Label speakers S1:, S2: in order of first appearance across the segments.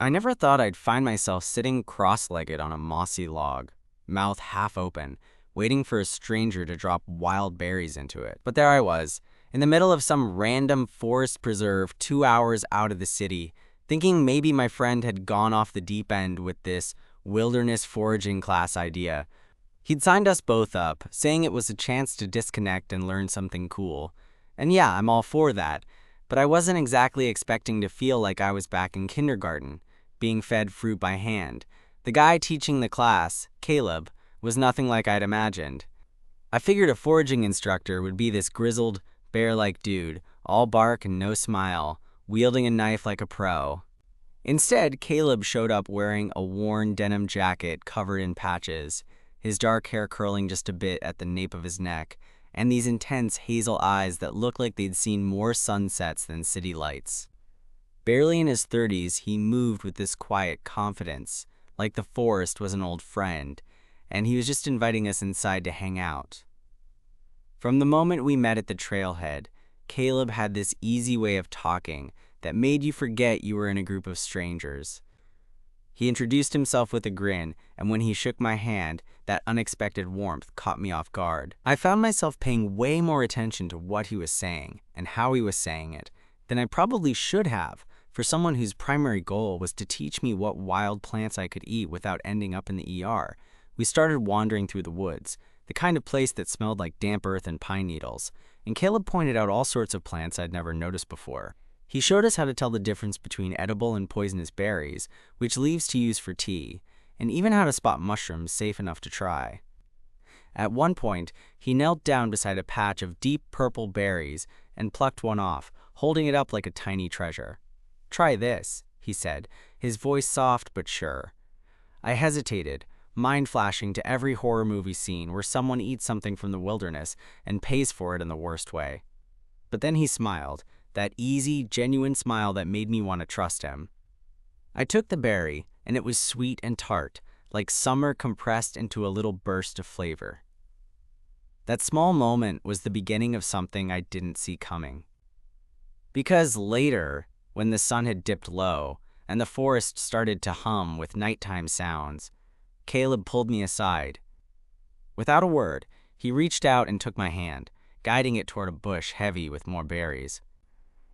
S1: I never thought I'd find myself sitting cross-legged on a mossy log, mouth half open, waiting for a stranger to drop wild berries into it. But there I was, in the middle of some random forest preserve 2 hours out of the city, thinking maybe my friend had gone off the deep end with this wilderness foraging class idea. He'd signed us both up, saying it was a chance to disconnect and learn something cool. And yeah, I'm all for that, but I wasn't exactly expecting to feel like I was back in kindergarten, being fed fruit by hand. The guy teaching the class, Caleb, was nothing like I'd imagined. I figured a foraging instructor would be this grizzled, bear-like dude, all bark and no smile, wielding a knife like a pro. Instead, Caleb showed up wearing a worn denim jacket covered in patches, his dark hair curling just a bit at the nape of his neck, and these intense hazel eyes that looked like they'd seen more sunsets than city lights. Barely in his 30s, he moved with this quiet confidence, like the forest was an old friend, and he was just inviting us inside to hang out. From the moment we met at the trailhead, Caleb had this easy way of talking that made you forget you were in a group of strangers. He introduced himself with a grin, and when he shook my hand, that unexpected warmth caught me off guard. I found myself paying way more attention to what he was saying and how he was saying it than I probably should have for someone whose primary goal was to teach me what wild plants I could eat without ending up in the ER. We started wandering through the woods, the kind of place that smelled like damp earth and pine needles, and Caleb pointed out all sorts of plants I'd never noticed before. He showed us how to tell the difference between edible and poisonous berries, which leaves to use for tea, and even how to spot mushrooms safe enough to try. At one point, he knelt down beside a patch of deep purple berries and plucked one off, holding it up like a tiny treasure. "Try this," he said, his voice soft but sure. I hesitated, mind flashing to every horror movie scene where someone eats something from the wilderness and pays for it in the worst way. But then he smiled, that easy, genuine smile that made me want to trust him. I took the berry, and it was sweet and tart, like summer compressed into a little burst of flavor. That small moment was the beginning of something I didn't see coming. Because later, when the sun had dipped low, and the forest started to hum with nighttime sounds, Caleb pulled me aside. Without a word, he reached out and took my hand, guiding it toward a bush heavy with more berries.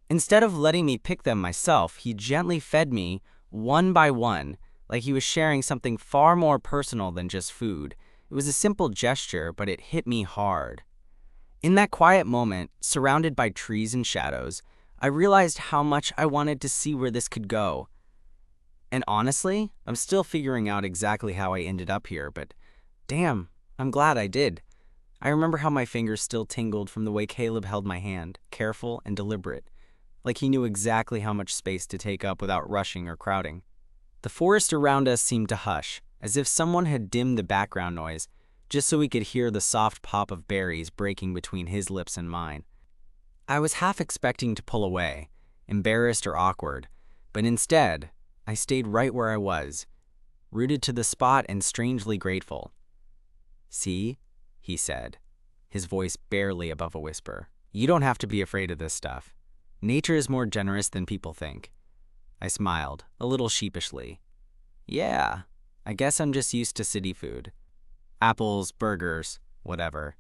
S1: Instead of letting me pick them myself, he gently fed me, one by one, like he was sharing something far more personal than just food. It was a simple gesture, but it hit me hard. In that quiet moment, surrounded by trees and shadows, I realized how much I wanted to see where this could go. And honestly, I'm still figuring out exactly how I ended up here, but damn, I'm glad I did. I remember how my fingers still tingled from the way Caleb held my hand, careful and deliberate, like he knew exactly how much space to take up without rushing or crowding. The forest around us seemed to hush, as if someone had dimmed the background noise, just so we could hear the soft pop of berries breaking between his lips and mine. I was half expecting to pull away, embarrassed or awkward, but instead, I stayed right where I was, rooted to the spot and strangely grateful. "See?" he said, his voice barely above a whisper. "You don't have to be afraid of this stuff. Nature is more generous than people think." I smiled, a little sheepishly. "Yeah, I guess I'm just used to city food. Apples, burgers, whatever."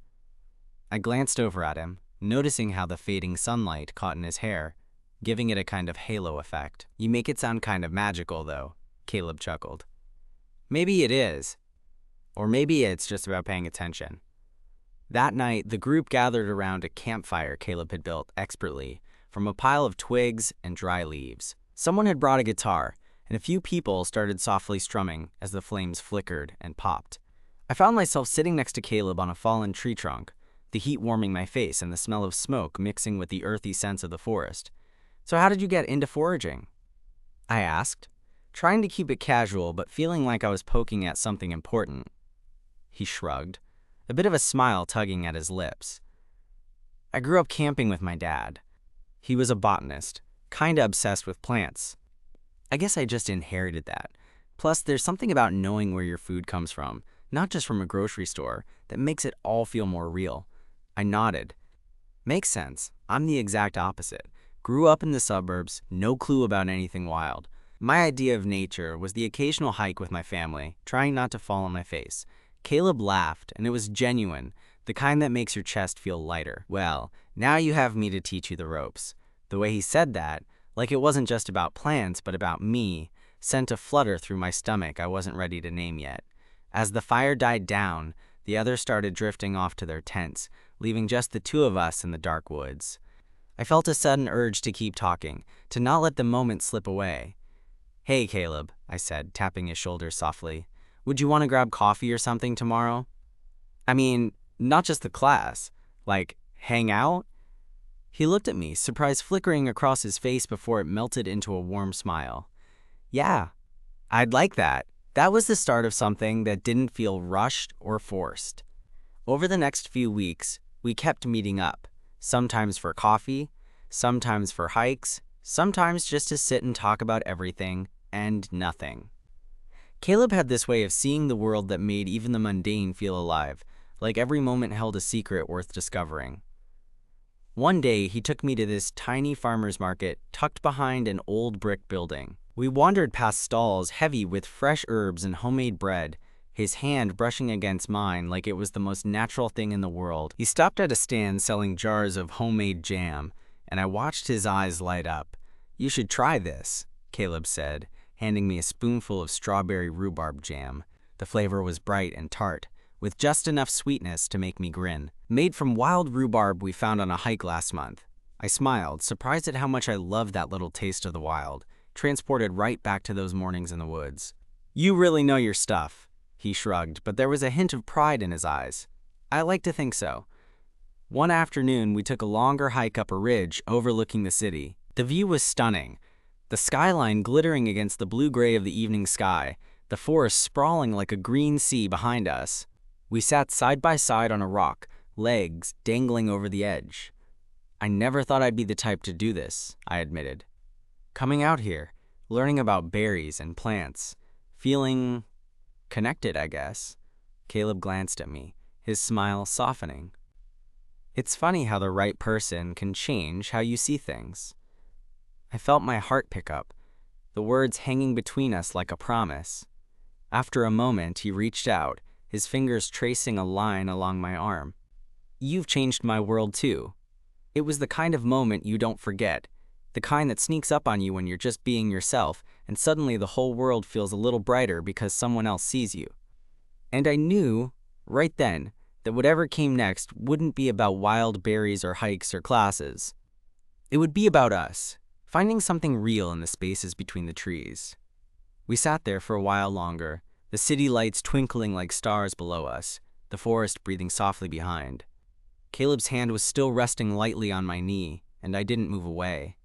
S1: I glanced over at him, noticing how the fading sunlight caught in his hair, giving it a kind of halo effect. "You make it sound kind of magical, though," Caleb chuckled. "Maybe it is. Or maybe it's just about paying attention." That night, the group gathered around a campfire Caleb had built expertly from a pile of twigs and dry leaves. Someone had brought a guitar, and a few people started softly strumming as the flames flickered and popped. I found myself sitting next to Caleb on a fallen tree trunk, the heat warming my face and the smell of smoke mixing with the earthy scents of the forest. "So how did you get into foraging?" I asked, trying to keep it casual but feeling like I was poking at something important. He shrugged, a bit of a smile tugging at his lips. "I grew up camping with my dad. He was a botanist, kinda obsessed with plants. I guess I just inherited that. Plus, there's something about knowing where your food comes from, not just from a grocery store, that makes it all feel more real." I nodded. "Makes sense. I'm the exact opposite. Grew up in the suburbs, no clue about anything wild. My idea of nature was the occasional hike with my family, trying not to fall on my face. Caleb laughed, and it was genuine, the kind that makes your chest feel lighter. Well, now you have me to teach you the ropes. The way he said that, like it wasn't just about plants, but about me, sent a flutter through my stomach I wasn't ready to name yet. As the fire died down, the others started drifting off to their tents, leaving just the two of us in the dark woods. I felt a sudden urge to keep talking, to not let the moment slip away. "Hey, Caleb," I said, tapping his shoulder softly. "Would you want to grab coffee or something tomorrow? I mean, not just the class. Like, hang out?" He looked at me, surprise flickering across his face before it melted into a warm smile. "Yeah, I'd like that." That was the start of something that didn't feel rushed or forced. Over the next few weeks, we kept meeting up, sometimes for coffee, sometimes for hikes, sometimes just to sit and talk about everything and nothing. Caleb had this way of seeing the world that made even the mundane feel alive, like every moment held a secret worth discovering. One day, he took me to this tiny farmer's market tucked behind an old brick building. We wandered past stalls heavy with fresh herbs and homemade bread, his hand brushing against mine like it was the most natural thing in the world. He stopped at a stand selling jars of homemade jam, and I watched his eyes light up. "You should try this," Caleb said, handing me a spoonful of strawberry rhubarb jam. The flavor was bright and tart, with just enough sweetness to make me grin. Made from wild rhubarb we found on a hike last month. I smiled, surprised at how much I loved that little taste of the wild, transported right back to those mornings in the woods. "You really know your stuff," he shrugged, but there was a hint of pride in his eyes. I like to think so. One afternoon, we took a longer hike up a ridge overlooking the city. The view was stunning, the skyline glittering against the blue-gray of the evening sky, the forest sprawling like a green sea behind us. We sat side by side on a rock, legs dangling over the edge. "I never thought I'd be the type to do this," I admitted. Coming out here, learning about berries and plants, feeling connected, I guess. Caleb glanced at me, his smile softening. "It's funny how the right person can change how you see things." I felt my heart pick up, the words hanging between us like a promise. After a moment, he reached out, his fingers tracing a line along my arm. "You've changed my world too." It was the kind of moment you don't forget, the kind that sneaks up on you when you're just being yourself, and suddenly the whole world feels a little brighter because someone else sees you. And I knew, right then, that whatever came next wouldn't be about wild berries or hikes or classes. It would be about us, finding something real in the spaces between the trees. We sat there for a while longer, the city lights twinkling like stars below us, the forest breathing softly behind. Caleb's hand was still resting lightly on my knee, and I didn't move away.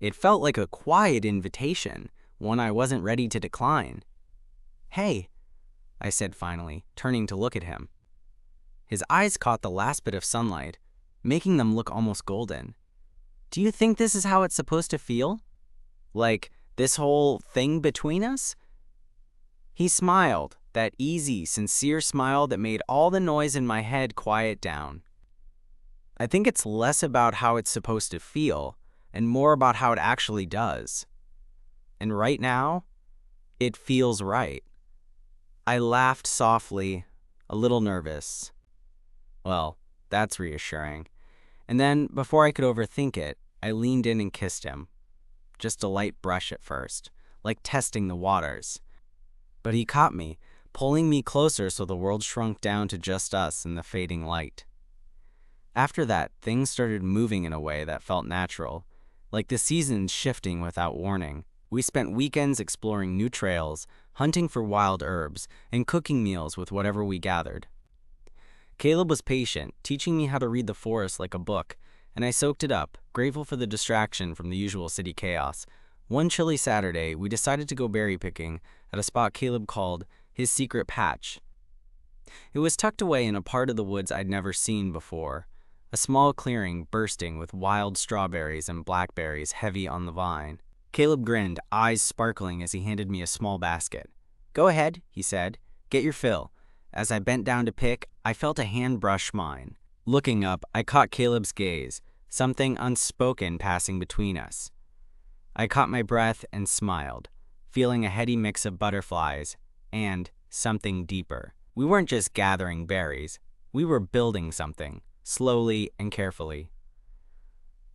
S1: It felt like a quiet invitation, one I wasn't ready to decline. "Hey," I said finally, turning to look at him. His eyes caught the last bit of sunlight, making them look almost golden. "Do you think this is how it's supposed to feel? Like, this whole thing between us?" He smiled, that easy, sincere smile that made all the noise in my head quiet down. "I think it's less about how it's supposed to feel, and more about how it actually does. And right now, it feels right." I laughed softly, a little nervous. Well, that's reassuring. And then, before I could overthink it, I leaned in and kissed him. Just a light brush at first, like testing the waters. But he caught me, pulling me closer so the world shrunk down to just us in the fading light. After that, things started moving in a way that felt natural, like the seasons shifting without warning. We spent weekends exploring new trails, hunting for wild herbs, and cooking meals with whatever we gathered. Caleb was patient, teaching me how to read the forest like a book, and I soaked it up, grateful for the distraction from the usual city chaos. One chilly Saturday, we decided to go berry picking at a spot Caleb called his secret patch. It was tucked away in a part of the woods I'd never seen before, a small clearing bursting with wild strawberries and blackberries heavy on the vine. Caleb grinned, eyes sparkling as he handed me a small basket. "Go ahead," he said. "Get your fill." As I bent down to pick, I felt a hand brush mine. Looking up, I caught Caleb's gaze, something unspoken passing between us. I caught my breath and smiled, feeling a heady mix of butterflies and something deeper. We weren't just gathering berries, we were building something, slowly and carefully.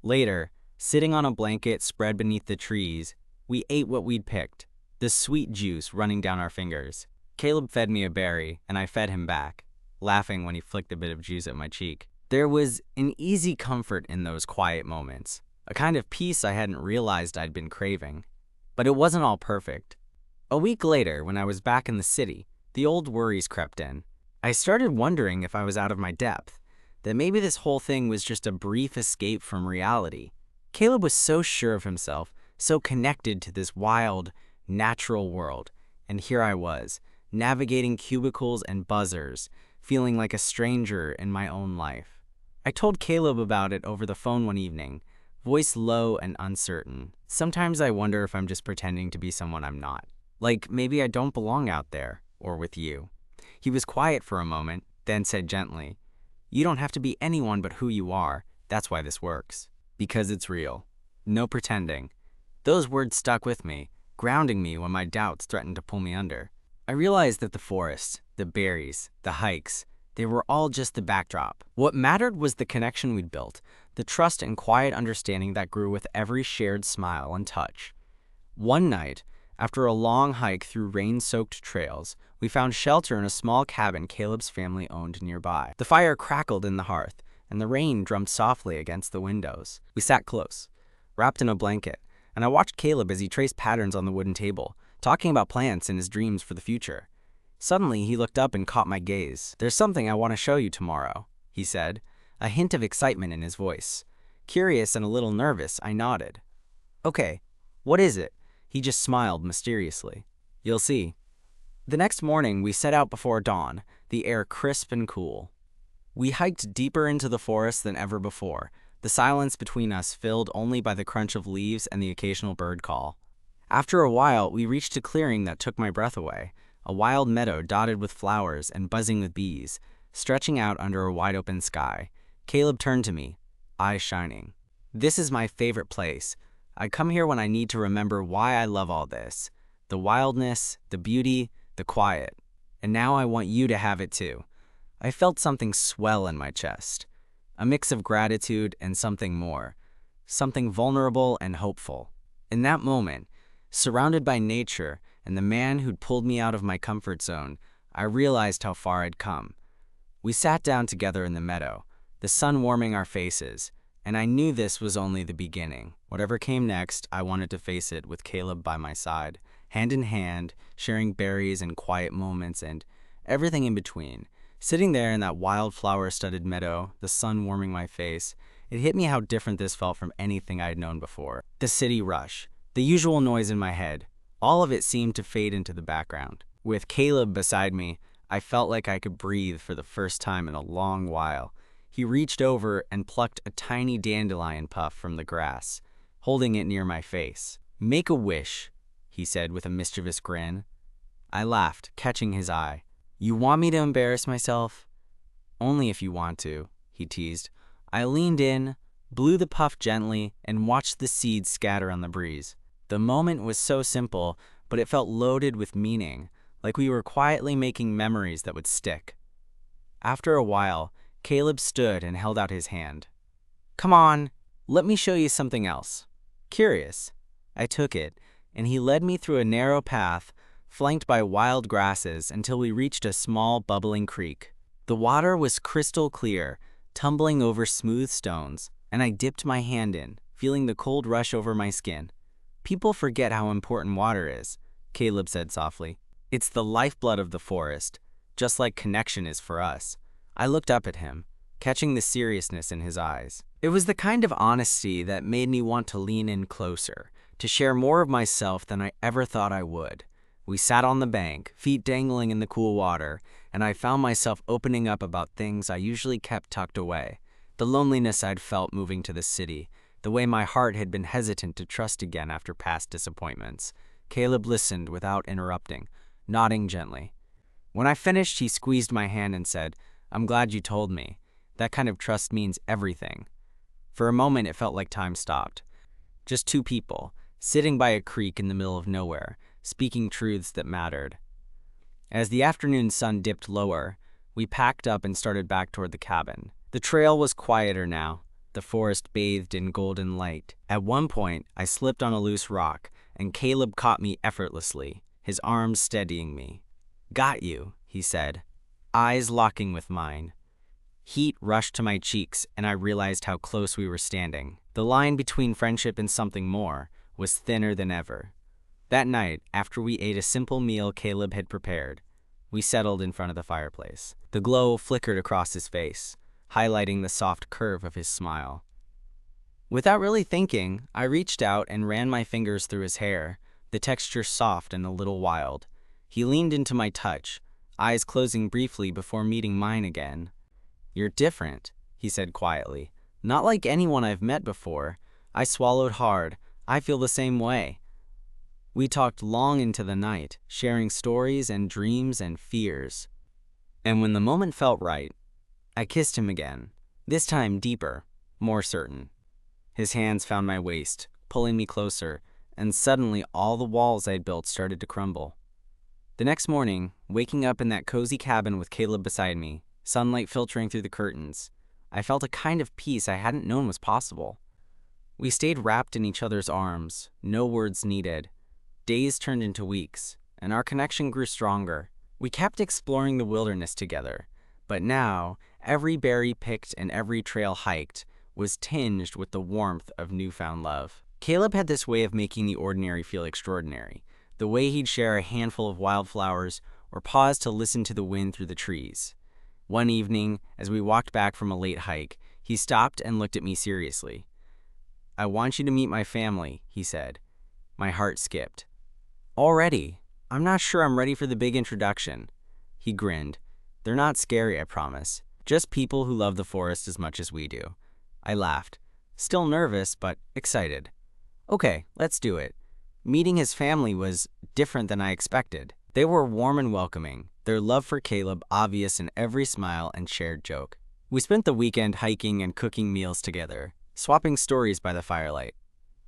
S1: Later, sitting on a blanket spread beneath the trees, we ate what we'd picked, the sweet juice running down our fingers. Caleb fed me a berry, and I fed him back, laughing when he flicked a bit of juice at my cheek. There was an easy comfort in those quiet moments, a kind of peace I hadn't realized I'd been craving. But it wasn't all perfect. A week later, when I was back in the city, the old worries crept in. I started wondering if I was out of my depth, that maybe this whole thing was just a brief escape from reality. Caleb was so sure of himself, so connected to this wild, natural world, and here I was, navigating cubicles and buzzers, feeling like a stranger in my own life. I told Caleb about it over the phone one evening, voice low and uncertain. Sometimes I wonder if I'm just pretending to be someone I'm not. Like maybe I don't belong out there, or with you. He was quiet for a moment, then said gently, "You don't have to be anyone but who you are. That's why this works. Because it's real. No pretending." Those words stuck with me, grounding me when my doubts threatened to pull me under. I realized that the forest, the berries, the hikes, they were all just the backdrop. What mattered was the connection we'd built, the trust and quiet understanding that grew with every shared smile and touch. One night, after a long hike through rain-soaked trails, we found shelter in a small cabin Caleb's family owned nearby. The fire crackled in the hearth, and the rain drummed softly against the windows. We sat close, wrapped in a blanket, and I watched Caleb as he traced patterns on the wooden table, talking about plants and his dreams for the future. Suddenly, he looked up and caught my gaze. "There's something I want to show you tomorrow," he said, a hint of excitement in his voice. Curious and a little nervous, I nodded. "Okay, what is it?" He just smiled mysteriously. "You'll see." The next morning, we set out before dawn, the air crisp and cool. We hiked deeper into the forest than ever before, the silence between us filled only by the crunch of leaves and the occasional bird call. After a while, we reached a clearing that took my breath away, a wild meadow dotted with flowers and buzzing with bees, stretching out under a wide-open sky. Caleb turned to me, eyes shining. "This is my favorite place. I come here when I need to remember why I love all this. The wildness, the beauty, the quiet. And now I want you to have it too." I felt something swell in my chest. A mix of gratitude and something more. Something vulnerable and hopeful. In that moment, surrounded by nature and the man who'd pulled me out of my comfort zone, I realized how far I'd come. We sat down together in the meadow, the sun warming our faces, and I knew this was only the beginning. Whatever came next, I wanted to face it with Caleb by my side, hand in hand, sharing berries and quiet moments and everything in between. Sitting there in that wildflower-studded meadow, the sun warming my face, it hit me how different this felt from anything I had known before. The city rush, the usual noise in my head, all of it seemed to fade into the background. With Caleb beside me, I felt like I could breathe for the first time in a long while. He reached over and plucked a tiny dandelion puff from the grass, holding it near my face. "Make a wish," he said with a mischievous grin. I laughed, catching his eye. "You want me to embarrass myself?" "Only if you want to," he teased. I leaned in, blew the puff gently, and watched the seeds scatter on the breeze. The moment was so simple, but it felt loaded with meaning, like we were quietly making memories that would stick. After a while, Caleb stood and held out his hand. "Come on, let me show you something else." Curious, I took it, and he led me through a narrow path, flanked by wild grasses until we reached a small, bubbling creek. The water was crystal clear, tumbling over smooth stones, and I dipped my hand in, feeling the cold rush over my skin. "People forget how important water is," Caleb said softly. "It's the lifeblood of the forest, just like connection is for us." I looked up at him, catching the seriousness in his eyes. It was the kind of honesty that made me want to lean in closer, to share more of myself than I ever thought I would. We sat on the bank, feet dangling in the cool water, and I found myself opening up about things I usually kept tucked away. The loneliness I'd felt moving to the city, the way my heart had been hesitant to trust again after past disappointments. Caleb listened without interrupting, nodding gently. When I finished, he squeezed my hand and said, "I'm glad you told me. That kind of trust means everything." For a moment, it felt like time stopped. Just two people, sitting by a creek in the middle of nowhere, speaking truths that mattered. As the afternoon sun dipped lower, we packed up and started back toward the cabin. The trail was quieter now, the forest bathed in golden light. At one point, I slipped on a loose rock, and Caleb caught me effortlessly, his arms steadying me. "Got you," he said, eyes locking with mine. Heat rushed to my cheeks, and I realized how close we were standing. The line between friendship and something more was thinner than ever. That night, after we ate a simple meal Caleb had prepared, we settled in front of the fireplace. The glow flickered across his face, highlighting the soft curve of his smile. Without really thinking, I reached out and ran my fingers through his hair, the texture soft and a little wild. He leaned into my touch, eyes closing briefly before meeting mine again. "You're different," he said quietly. "Not like anyone I've met before." I swallowed hard. "I feel the same way." We talked long into the night, sharing stories and dreams and fears. And when the moment felt right, I kissed him again, this time deeper, more certain. His hands found my waist, pulling me closer, and suddenly all the walls I'd built started to crumble. The next morning, waking up in that cozy cabin with Caleb beside me, sunlight filtering through the curtains, I felt a kind of peace I hadn't known was possible. We stayed wrapped in each other's arms, no words needed. Days turned into weeks, and our connection grew stronger. We kept exploring the wilderness together, but now, every berry picked and every trail hiked was tinged with the warmth of newfound love. Caleb had this way of making the ordinary feel extraordinary, the way he'd share a handful of wildflowers or pause to listen to the wind through the trees. One evening, as we walked back from a late hike, he stopped and looked at me seriously. "I want you to meet my family," he said. My heart skipped. "Already? I'm not sure I'm ready for the big introduction." He grinned. "They're not scary, I promise. Just people who love the forest as much as we do." I laughed, still nervous, but excited. "Okay, let's do it." Meeting his family was different than I expected. They were warm and welcoming, their love for Caleb obvious in every smile and shared joke. We spent the weekend hiking and cooking meals together, swapping stories by the firelight.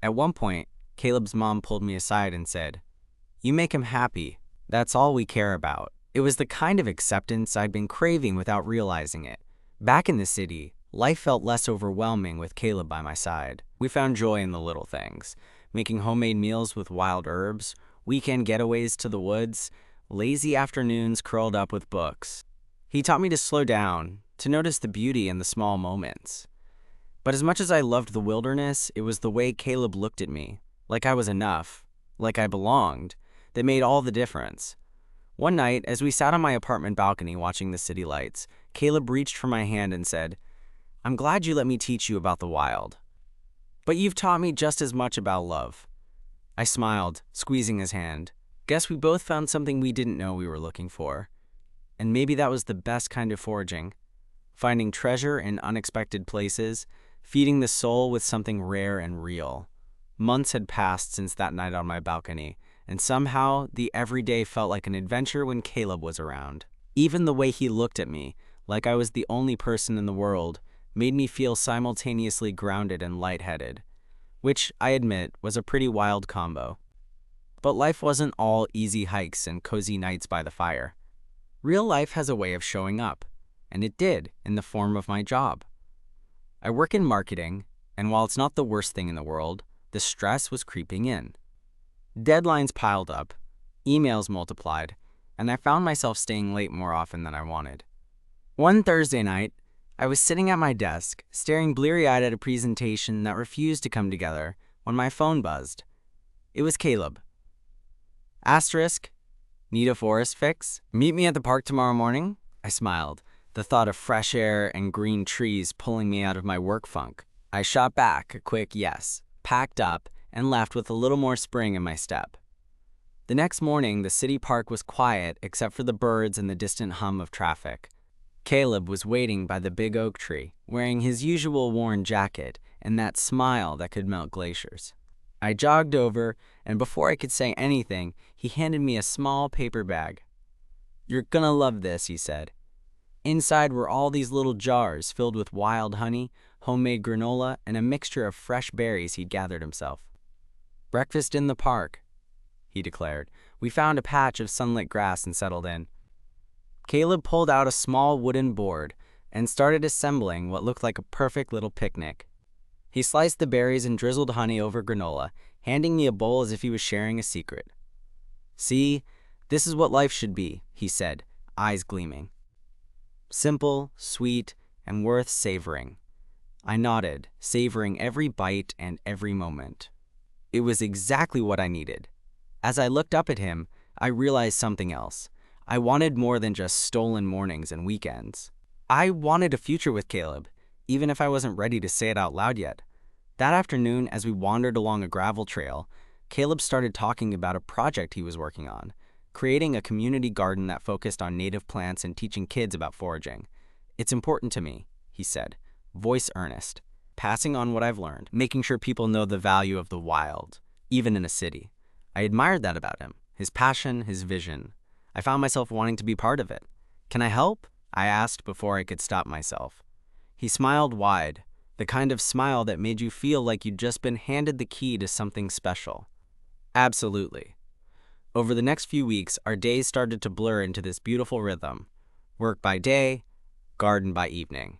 S1: At one point, Caleb's mom pulled me aside and said, "You make him happy. That's all we care about." It was the kind of acceptance I'd been craving without realizing it. Back in the city, life felt less overwhelming with Caleb by my side. We found joy in the little things, making homemade meals with wild herbs, weekend getaways to the woods, lazy afternoons curled up with books. He taught me to slow down, to notice the beauty in the small moments. But as much as I loved the wilderness, it was the way Caleb looked at me, like I was enough, like I belonged, that made all the difference. One night, as we sat on my apartment balcony watching the city lights, Caleb reached for my hand and said, "I'm glad you let me teach you about the wild. But you've taught me just as much about love." I smiled, squeezing his hand. Guess we both found something we didn't know we were looking for. And maybe that was the best kind of foraging. Finding treasure in unexpected places, feeding the soul with something rare and real. Months had passed since that night on my balcony, and somehow the everyday felt like an adventure when Caleb was around. Even the way he looked at me, like I was the only person in the world, made me feel simultaneously grounded and lightheaded, which, I admit, was a pretty wild combo. But life wasn't all easy hikes and cozy nights by the fire. Real life has a way of showing up, and it did in the form of my job. I work in marketing, and while it's not the worst thing in the world, the stress was creeping in. Deadlines piled up, emails multiplied, and I found myself staying late more often than I wanted. One Thursday night, I was sitting at my desk, staring bleary-eyed at a presentation that refused to come together when my phone buzzed. It was Caleb. Asterisk, need a forest fix? Meet me at the park tomorrow morning? I smiled, the thought of fresh air and green trees pulling me out of my work funk. I shot back a quick yes, packed up, and left with a little more spring in my step. The next morning, the city park was quiet except for the birds and the distant hum of traffic. Caleb was waiting by the big oak tree, wearing his usual worn jacket and that smile that could melt glaciers. I jogged over, and before I could say anything, he handed me a small paper bag. "You're gonna love this," he said. Inside were all these little jars filled with wild honey, homemade granola, and a mixture of fresh berries he'd gathered himself. Breakfast in the park, he declared. We found a patch of sunlit grass and settled in. Caleb pulled out a small wooden board and started assembling what looked like a perfect little picnic. He sliced the berries and drizzled honey over granola, handing me a bowl as if he was sharing a secret. "See, this is what life should be," he said, eyes gleaming. "Simple, sweet, and worth savoring." I nodded, savoring every bite and every moment. It was exactly what I needed. As I looked up at him, I realized something else. I wanted more than just stolen mornings and weekends. I wanted a future with Caleb, even if I wasn't ready to say it out loud yet. That afternoon, as we wandered along a gravel trail, Caleb started talking about a project he was working on, creating a community garden that focused on native plants and teaching kids about foraging. "It's important to me," he said, voice earnest, passing on what I've learned, making sure people know the value of the wild, even in a city. I admired that about him, his passion, his vision. I found myself wanting to be part of it. "Can I help?" I asked before I could stop myself. He smiled wide, the kind of smile that made you feel like you'd just been handed the key to something special. Absolutely. Over the next few weeks, our days started to blur into this beautiful rhythm. Work by day, garden by evening.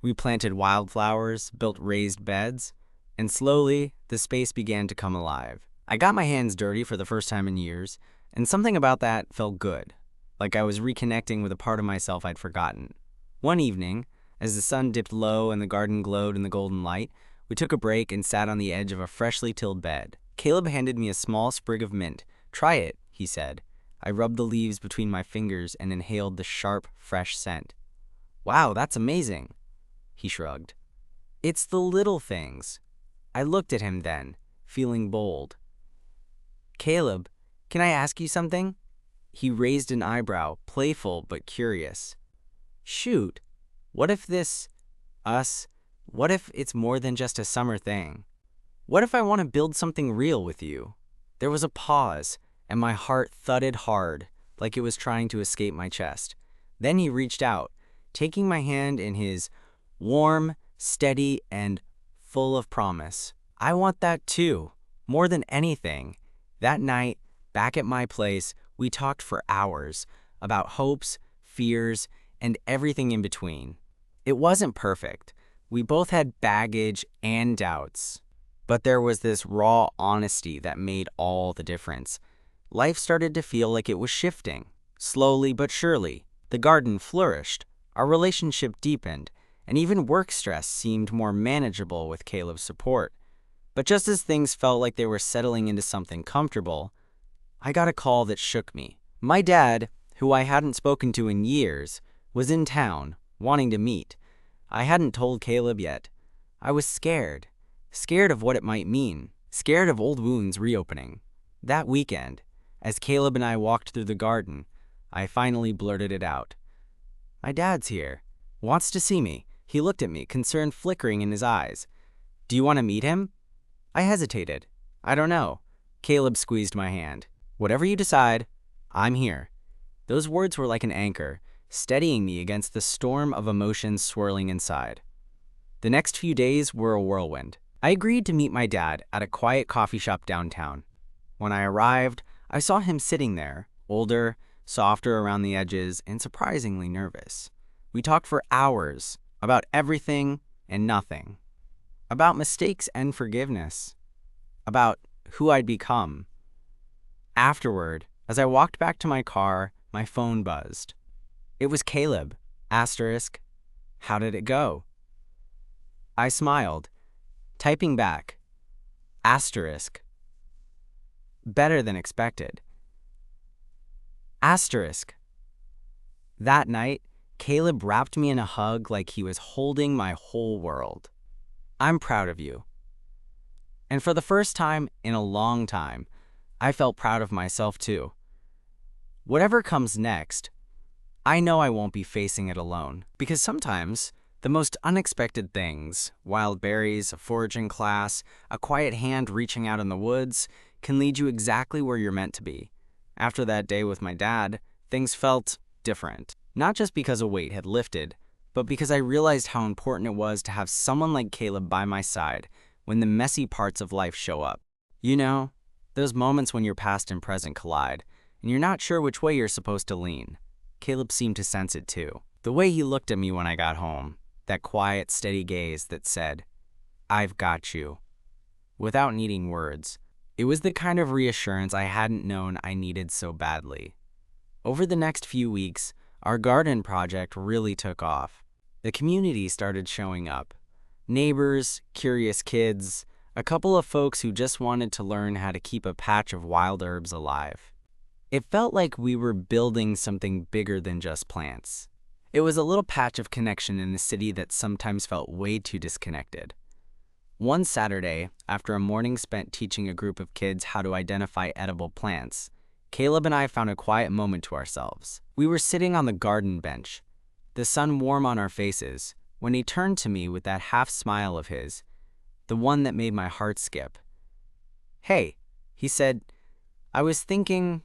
S1: We planted wildflowers, built raised beds, and slowly, the space began to come alive. I got my hands dirty for the first time in years, and something about that felt good, like I was reconnecting with a part of myself I'd forgotten. One evening, as the sun dipped low and the garden glowed in the golden light, we took a break and sat on the edge of a freshly tilled bed. Caleb handed me a small sprig of mint. "Try it," he said. I rubbed the leaves between my fingers and inhaled the sharp, fresh scent. "Wow, that's amazing," he shrugged. "It's the little things." I looked at him then, feeling bold. "Caleb, can I ask you something?" He raised an eyebrow, playful but curious. "Shoot, what if what if it's more than just a summer thing? What if I want to build something real with you?" There was a pause, and my heart thudded hard, like it was trying to escape my chest. Then he reached out, taking my hand in his, warm, steady, and full of promise. "I want that too, more than anything." That night, back at my place, we talked for hours about hopes, fears, and everything in between. It wasn't perfect. We both had baggage and doubts. But there was this raw honesty that made all the difference. Life started to feel like it was shifting, slowly but surely. The garden flourished, our relationship deepened, and even work stress seemed more manageable with Caleb's support. But just as things felt like they were settling into something comfortable, I got a call that shook me. My dad, who I hadn't spoken to in years, was in town, wanting to meet. I hadn't told Caleb yet. I was scared. Scared of what it might mean. Scared of old wounds reopening. That weekend, as Caleb and I walked through the garden, I finally blurted it out. "My dad's here. Wants to see me." He looked at me, concern flickering in his eyes. "Do you want to meet him?" I hesitated. "I don't know." Caleb squeezed my hand. "Whatever you decide, I'm here." Those words were like an anchor, steadying me against the storm of emotions swirling inside. The next few days were a whirlwind. I agreed to meet my dad at a quiet coffee shop downtown. When I arrived, I saw him sitting there, older, softer around the edges, and surprisingly nervous. We talked for hours about everything and nothing. About mistakes and forgiveness. About who I'd become. Afterward, as I walked back to my car, my phone buzzed. It was Caleb. Asterisk. "How did it go?" I smiled, typing back. Asterisk. "Better than expected." Asterisk. That night, Caleb wrapped me in a hug like he was holding my whole world. "I'm proud of you." And for the first time in a long time, I felt proud of myself too. Whatever comes next, I know I won't be facing it alone. Because sometimes, the most unexpected things, wild berries, a foraging class, a quiet hand reaching out in the woods, can lead you exactly where you're meant to be. After that day with my dad, things felt different. Not just because a weight had lifted, but because I realized how important it was to have someone like Caleb by my side when the messy parts of life show up. You know, those moments when your past and present collide, and you're not sure which way you're supposed to lean. Caleb seemed to sense it too. The way he looked at me when I got home, that quiet, steady gaze that said, "I've got you," without needing words. It was the kind of reassurance I hadn't known I needed so badly. Over the next few weeks, our garden project really took off. The community started showing up. Neighbors, curious kids, a couple of folks who just wanted to learn how to keep a patch of wild herbs alive. It felt like we were building something bigger than just plants. It was a little patch of connection in a city that sometimes felt way too disconnected. One Saturday, after a morning spent teaching a group of kids how to identify edible plants, Caleb and I found a quiet moment to ourselves. We were sitting on the garden bench, the sun warm on our faces, when he turned to me with that half smile of his, the one that made my heart skip. "Hey," he said, "I was thinking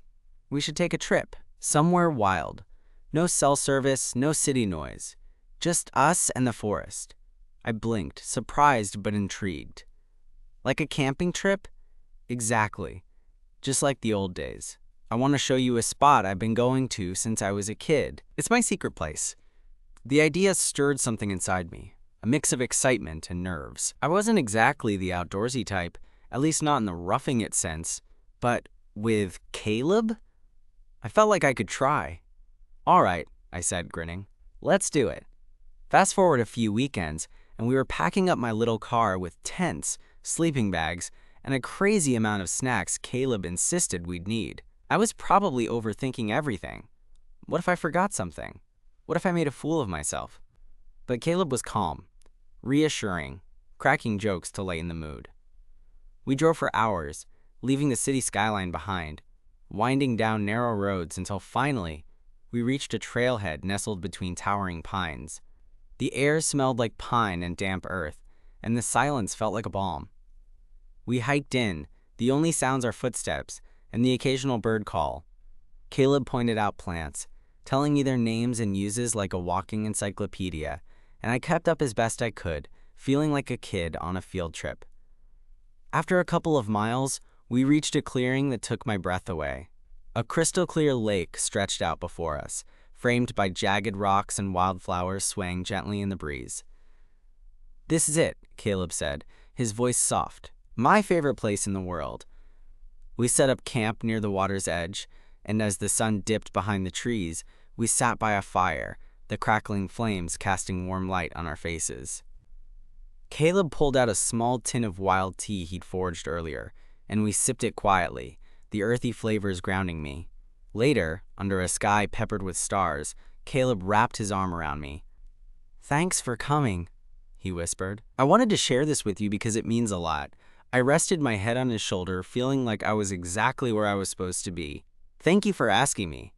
S1: we should take a trip, somewhere wild. No cell service, no city noise, just us and the forest." I blinked, surprised but intrigued. "Like a camping trip?" "Exactly. Just like the old days. I want to show you a spot I've been going to since I was a kid. It's my secret place." The idea stirred something inside me, a mix of excitement and nerves. I wasn't exactly the outdoorsy type, at least not in the roughing it sense, but with Caleb? I felt like I could try. "All right," I said, grinning. "Let's do it." Fast forward a few weekends, and we were packing up my little car with tents, sleeping bags, and a crazy amount of snacks Caleb insisted we'd need. I was probably overthinking everything. What if I forgot something? What if I made a fool of myself? But Caleb was calm, reassuring, cracking jokes to lighten the mood. We drove for hours, leaving the city skyline behind, winding down narrow roads until finally we reached a trailhead nestled between towering pines. The air smelled like pine and damp earth, and the silence felt like a balm. We hiked in, the only sounds our footsteps and the occasional bird call. Caleb pointed out plants, telling me their names and uses like a walking encyclopedia, and I kept up as best I could, feeling like a kid on a field trip. After a couple of miles, we reached a clearing that took my breath away. A crystal-clear lake stretched out before us, framed by jagged rocks and wildflowers swaying gently in the breeze. "This is it," Caleb said, his voice soft. "My favorite place in the world." We set up camp near the water's edge, and as the sun dipped behind the trees, we sat by a fire, the crackling flames casting warm light on our faces. Caleb pulled out a small tin of wild tea he'd forged earlier, and we sipped it quietly, the earthy flavors grounding me. Later, under a sky peppered with stars, Caleb wrapped his arm around me. "Thanks for coming," he whispered. "I wanted to share this with you because it means a lot." I rested my head on his shoulder, feeling like I was exactly where I was supposed to be. "Thank you for asking me."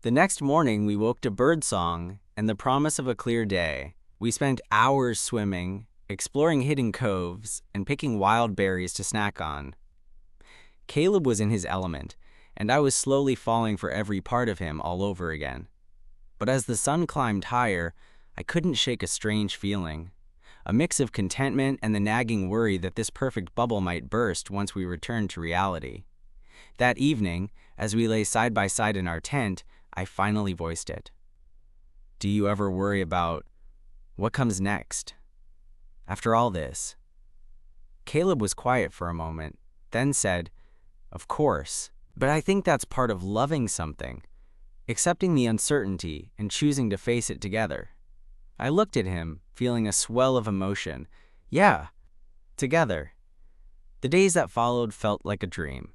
S1: The next morning, we woke to birdsong and the promise of a clear day. We spent hours swimming, exploring hidden coves, and picking wild berries to snack on. Caleb was in his element, and I was slowly falling for every part of him all over again. But as the sun climbed higher, I couldn't shake a strange feeling, a mix of contentment and the nagging worry that this perfect bubble might burst once we returned to reality. That evening, as we lay side by side in our tent, I finally voiced it. "Do you ever worry about what comes next? After all this?" Caleb was quiet for a moment, then said, "Of course, but I think that's part of loving something, accepting the uncertainty and choosing to face it together." I looked at him, feeling a swell of emotion. "Yeah, together." The days that followed felt like a dream.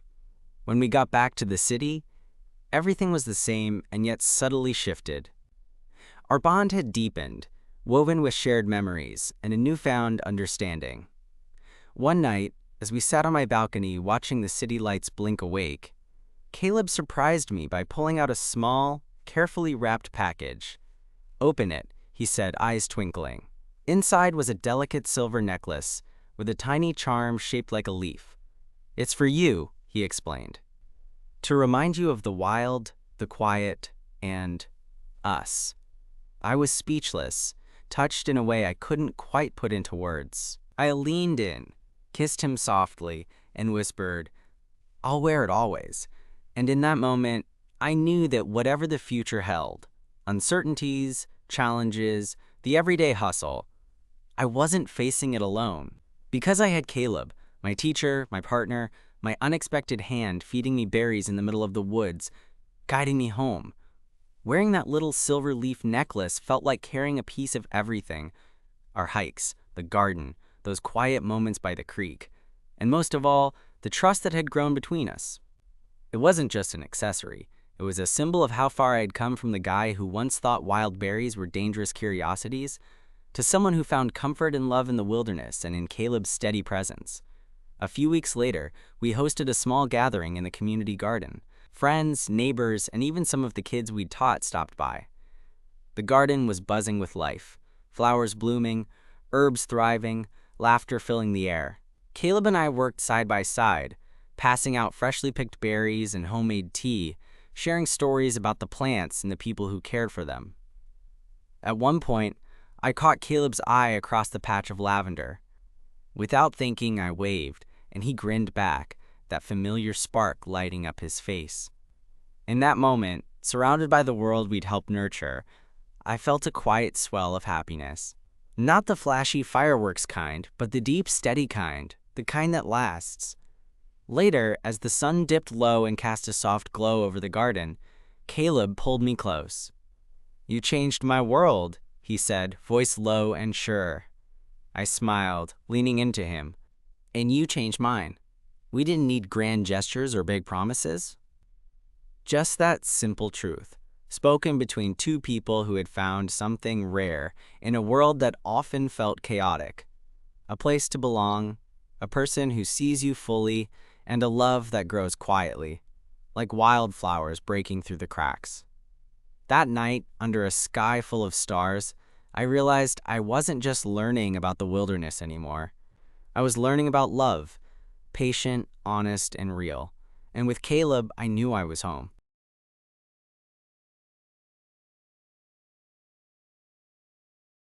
S1: When we got back to the city, everything was the same and yet subtly shifted. Our bond had deepened, woven with shared memories and a newfound understanding. One night, as we sat on my balcony watching the city lights blink awake, Caleb surprised me by pulling out a small, carefully wrapped package. "Open it," he said, eyes twinkling. Inside was a delicate silver necklace with a tiny charm shaped like a leaf. "It's for you," he explained, "to remind you of the wild, the quiet, and us." I was speechless, touched in a way I couldn't quite put into words. I leaned in, kissed him softly, and whispered, "I'll wear it always." And in that moment, I knew that whatever the future held, uncertainties, challenges, the everyday hustle, I wasn't facing it alone. Because I had Caleb, my teacher, my partner, my unexpected hand feeding me berries in the middle of the woods, guiding me home. Wearing that little silver leaf necklace felt like carrying a piece of everything. Our hikes, the garden, those quiet moments by the creek, and most of all, the trust that had grown between us. It wasn't just an accessory. It was a symbol of how far I had come from the guy who once thought wild berries were dangerous curiosities to someone who found comfort and love in the wilderness and in Caleb's steady presence. A few weeks later, we hosted a small gathering in the community garden. Friends, neighbors, and even some of the kids we'd taught stopped by. The garden was buzzing with life, flowers blooming, herbs thriving, laughter filling the air. Caleb and I worked side by side, passing out freshly picked berries and homemade tea, sharing stories about the plants and the people who cared for them. At one point, I caught Caleb's eye across the patch of lavender. Without thinking, I waved, and he grinned back, that familiar spark lighting up his face. In that moment, surrounded by the world we'd helped nurture, I felt a quiet swell of happiness. Not the flashy fireworks kind, but the deep, steady kind, the kind that lasts. Later, as the sun dipped low and cast a soft glow over the garden, Caleb pulled me close. "You changed my world," he said, voice low and sure. I smiled, leaning into him. "And you changed mine." We didn't need grand gestures or big promises. Just that simple truth, spoken between two people who had found something rare in a world that often felt chaotic. A place to belong, a person who sees you fully, and a love that grows quietly, like wildflowers breaking through the cracks. That night, under a sky full of stars, I realized I wasn't just learning about the wilderness anymore. I was learning about love, patient, honest, and real. And with Caleb, I knew I was home.